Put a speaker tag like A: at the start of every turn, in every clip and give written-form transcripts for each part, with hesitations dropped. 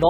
A: 9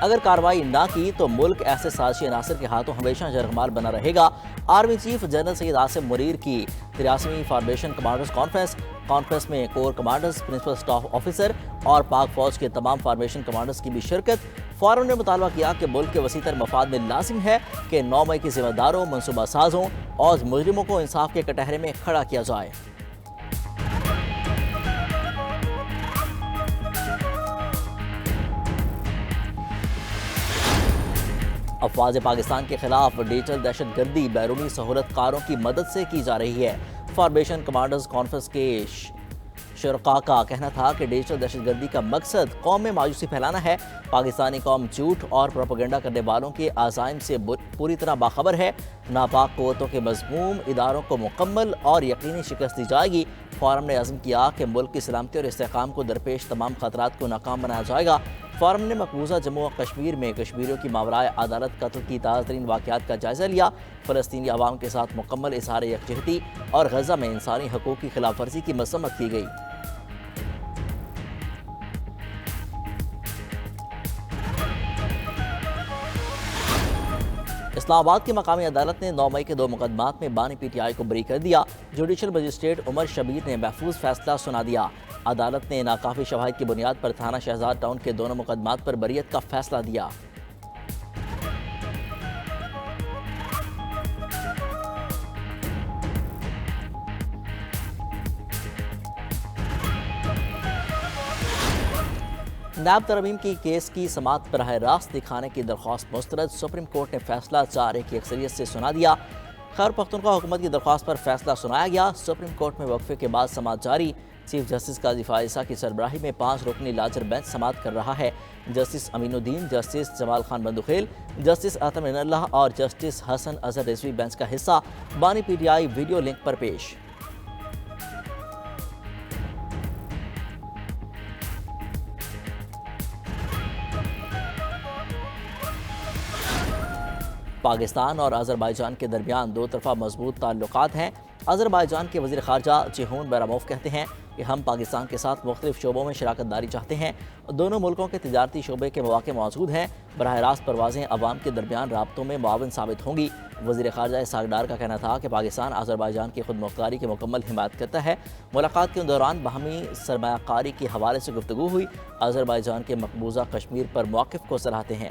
A: اگر کارروائی نہ کی تو ملک ایسے سازشی عناصر کے ہاتھوں ہمیشہ جرگمال بنا رہے گا۔ Army chief general Syed Asim Munir کی 83ویں فارمیشن کمانڈرز کانفرنس میں corps commanders, principal staff officer اور پاک فوج کے تمام فارمیشن کمانڈرز کی بھی شرکت۔ فورم نے مطالبہ کیا کہ ملک کے وسیع تر مفاد میں لازم ہے کہ 9 مئی کے ذمہ داروں، منصوبہ سازوں اور مجرموں کو انصاف کے کٹہرے میں کھڑا کیا جائے۔ افواج پاکستان کے خلاف ڈیجیٹل دہشت گردی بیرونی سہولت کاروں کی مدد سے کی جا رہی ہے۔ فارمیشن کمانڈرز کانفرنس کے شرکاء کا کہنا تھا کہ ڈیجیٹل دہشت گردی کا مقصد قوم میں مایوسی پھیلانا ہے۔ پاکستانی قوم جھوٹ اور پروپیگنڈا کرنے والوں کے عزائم سے پوری طرح باخبر ہے۔ ناپاک قوتوں کے مذموم اداروں کو مکمل اور یقینی شکست دی جائے گی۔ فورم نے عزم کیا کہ ملک کی سلامتی اور استحکام کو درپیش تمام خطرات کو ناکام بنایا جائے گا۔ فورم نے مقبوضہ جموں و کشمیر میں کشمیریوں کی ماورائے عدالت قتل کی تازہ ترین واقعات کا جائزہ لیا۔ فلسطینی عوام کے ساتھ مکمل اظہار یکجہتی اور غزہ میں انسانی حقوق کی خلاف ورزی کی مذمت کی گئی۔ اسلام آباد کی مقامی عدالت نے 9 مئی کے 2 مقدمات میں بانی پی ٹی آئی کو بری کر دیا۔ جوڈیشل مجسٹریٹ عمر شبیر نے محفوظ فیصلہ سنا دیا۔ عدالت نے ناکافی شواہد کی بنیاد پر تھانہ شہزاد ٹاؤن کے دونوں مقدمات پر بریت کا فیصلہ دیا۔ نیب ترمیم کی کیس کی سماعت براہ راست دکھانے کی درخواست مسترد، سپریم کورٹ نے فیصلہ 4-1 کی اکثریت سے سنا دیا۔ خیبر پختونخوا حکومت کی درخواست پر فیصلہ سنایا گیا۔ سپریم کورٹ میں وقفے کے بعد سماعت جاری۔ چیف جسٹس قاضی فائزہ کی سربراہی میں 5 رکنی لارجر بینچ سماعت کر رہا ہے۔ Justice Aminuddin, justice Jamal Khan Mandokhail, justice اطمئن اللہ اور جسٹس حسن اظہر رضوی بینچ کا حصہ۔ بانی P T I video link پر پیش۔ پاکستان اور آذربائیجان کے درمیان دو طرفہ مضبوط تعلقات ہیں۔ آذربائیجان کے وزیر خارجہ جیہون بیراموف کہتے ہیں کہ ہم پاکستان کے ساتھ مختلف شعبوں میں شراکت داری چاہتے ہیں۔ دونوں ملکوں کے تجارتی شعبے کے مواقع موجود ہیں۔ براہ راست پروازیں عوام کے درمیان رابطوں میں معاون ثابت ہوں گی۔ وزیر خارجہ اسحاق ڈار کا کہنا تھا کہ پاکستان آذربائیجان کی خود مختاری کی مکمل حمایت کرتا ہے۔ ملاقات کے دوران باہمی سرمایہ کاری کے حوالے سے گفتگو ہوئی۔ آذربائیجان کے مقبوضہ کشمیر پر موقف کو سراہتے ہیں۔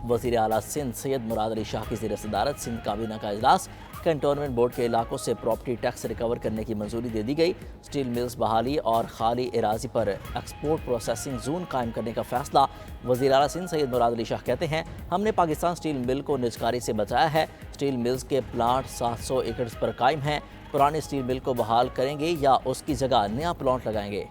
A: وزیر اعلیٰ سندھ سید مراد علی شاہ کی زیر صدارت سندھ کابینہ کا اجلاس۔ کنٹونمنٹ بورڈ کے علاقوں سے پراپرٹی ٹیکس ریکور کرنے کی منظوری دے دی گئی۔ سٹیل ملز بحالی اور خالی اراضی پر ایکسپورٹ پروسیسنگ زون قائم کرنے کا فیصلہ۔ وزیر اعلیٰ سندھ سید مراد علی شاہ کہتے ہیں ہم نے پاکستان سٹیل مل کو نجکاری سے بچایا ہے۔ سٹیل ملز کے پلانٹ 700 ایکڑ پر قائم ہیں۔ پرانی سٹیل مل کو بحال کریں گے یا اس کی جگہ نیا پلانٹ لگائیں گے۔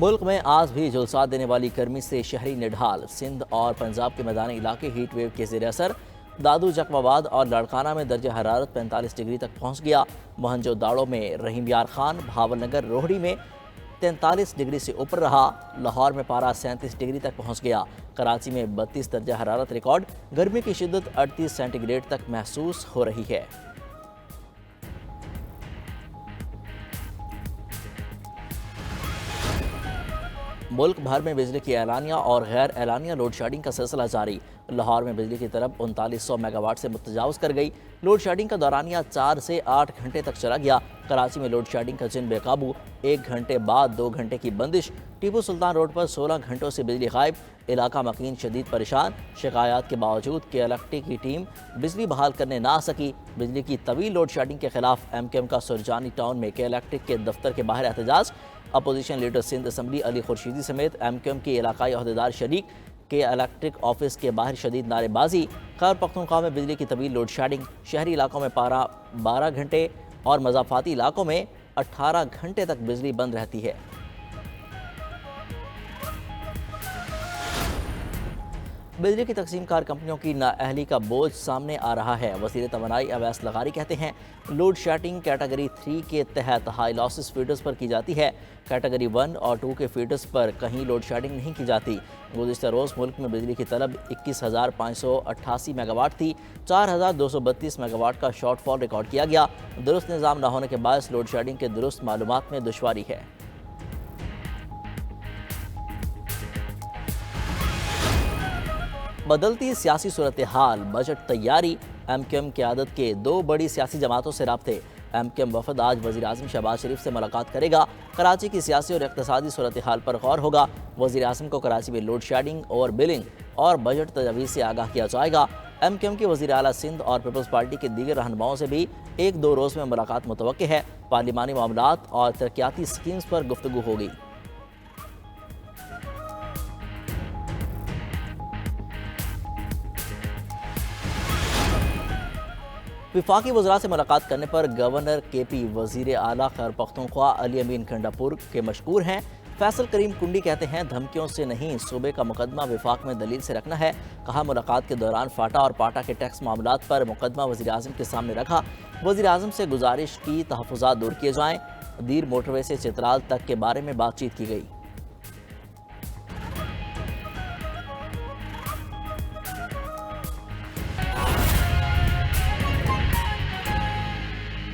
A: ملک میں آج بھی جھلسا دینے والی گرمی سے شہری نڈھال۔ سندھ اور پنجاب کے میدانی علاقے ہیٹ ویو کے زیر اثر۔ دادو جقم آباد اور لاڑکانہ میں درجہ حرارت 45 ڈگری تک پہنچ گیا۔ موہنجو داڑو میں رحیم یار خان، بھاول نگر، روہڑی میں 43 ڈگری سے اوپر رہا۔ لاہور میں پارہ 37 ڈگری تک پہنچ گیا۔ کراچی میں 32 درجہ حرارت ریکارڈ۔ گرمی کی شدت 38 سینٹی گریڈ تک محسوس ہو رہی ہے۔ ملک بھر میں بجلی کی اعلانیہ اور غیر اعلانیہ لوڈ شیڈنگ کا سلسلہ جاری۔ لاہور میں بجلی کی طرف 3900 میگا واٹ سے متجاوز کر گئی۔ لوڈ شیڈنگ کا دورانیہ 4 سے 8 گھنٹے تک چلا گیا۔ کراچی میں لوڈ شیڈنگ کا جن بے قابو، 1 گھنٹے بعد 2 گھنٹے کی بندش۔ ٹیپو سلطان روڈ پر 16 گھنٹوں سے بجلی غائب۔ علاقہ مکین شدید پریشان۔ شکایات کے باوجود کے الیکٹرک کی ٹیم بجلی بحال کرنے نہ آ سکی۔ بجلی کی طویل لوڈ شیڈنگ کے خلاف ایم کیو ایم کا سرجانی ٹاؤن میں کے الیکٹرک کے دفتر کے باہر احتجاج۔ اپوزیشن لیڈر سندھ اسمبلی علی خورشیدی سمیت ایم کیو ایم کے علاقائی عہدیدار شریک۔ کے الیکٹرک آفس کے باہر شدید نعرے بازی۔ خیبر پختونخوا میں بجلی کی طویل لوڈ شیڈنگ۔ شہری علاقوں میں پارہ 12 گھنٹے اور مضافاتی علاقوں میں 18 گھنٹے تک بجلی بند رہتی ہے۔ بجلی کی تقسیم کار کمپنیوں کی نااہلی کا بوجھ سامنے آ رہا ہے۔ وزیر توانائی اویس لغاری کہتے ہیں لوڈ شیڈنگ کیٹیگری 3 کے تحت ہائی لاسز فیڈرز پر کی جاتی ہے، کیٹیگری 1 اور 2 کے فیڈرز پر کہیں لوڈ شیڈنگ نہیں کی جاتی۔ گزشتہ روز ملک میں بجلی کی طلب 21,588 میگا واٹ تھی، 4,232 میگا واٹ کا شارٹ فال ریکارڈ کیا گیا۔ درست نظام نہ ہونے کے باعث لوڈ شیڈنگ کے درست معلومات میں دشواری ہے۔ بدلتی سیاسی صورتحال، بجٹ تیاری، ایم کیو ایم قیادت کے دو بڑی سیاسی جماعتوں سے رابطے۔ ایم کیو ایم وفد آج وزیر اعظم شہباز شریف سے ملاقات کرے گا۔ کراچی کی سیاسی اور اقتصادی صورتحال پر غور ہوگا۔ وزیر اعظم کو کراچی میں لوڈ شیڈنگ اور بلنگ اور بجٹ تجاویز سے آگاہ کیا جائے گا۔ ایم کیو ایم کے وزیر اعلیٰ سندھ اور پیپلز پارٹی کے دیگر رہنماؤں سے بھی 1-2 روز میں ملاقات متوقع ہے۔ پارلیمانی معاملات اور ترقیاتی سکیمز پر گفتگو ہوگی۔ وفاقی وزراء سے ملاقات کرنے پر گورنر کے پی وزیر اعلیٰ خیبر پختونخوا علی امین کھنڈاپور کے مشکور ہیں۔ فیصل کریم کنڈی کہتے ہیں دھمکیوں سے نہیں، صوبے کا مقدمہ وفاق میں دلیل سے رکھنا ہے۔ کہا ملاقات کے دوران فاٹا اور پاٹا کے ٹیکس معاملات پر مقدمہ وزیر اعظم کے سامنے رکھا۔ وزیر اعظم سے گزارش کی تحفظات دور کیے جائیں۔ دیر موٹر وے سے چترال تک کے بارے میں بات چیت کی گئی۔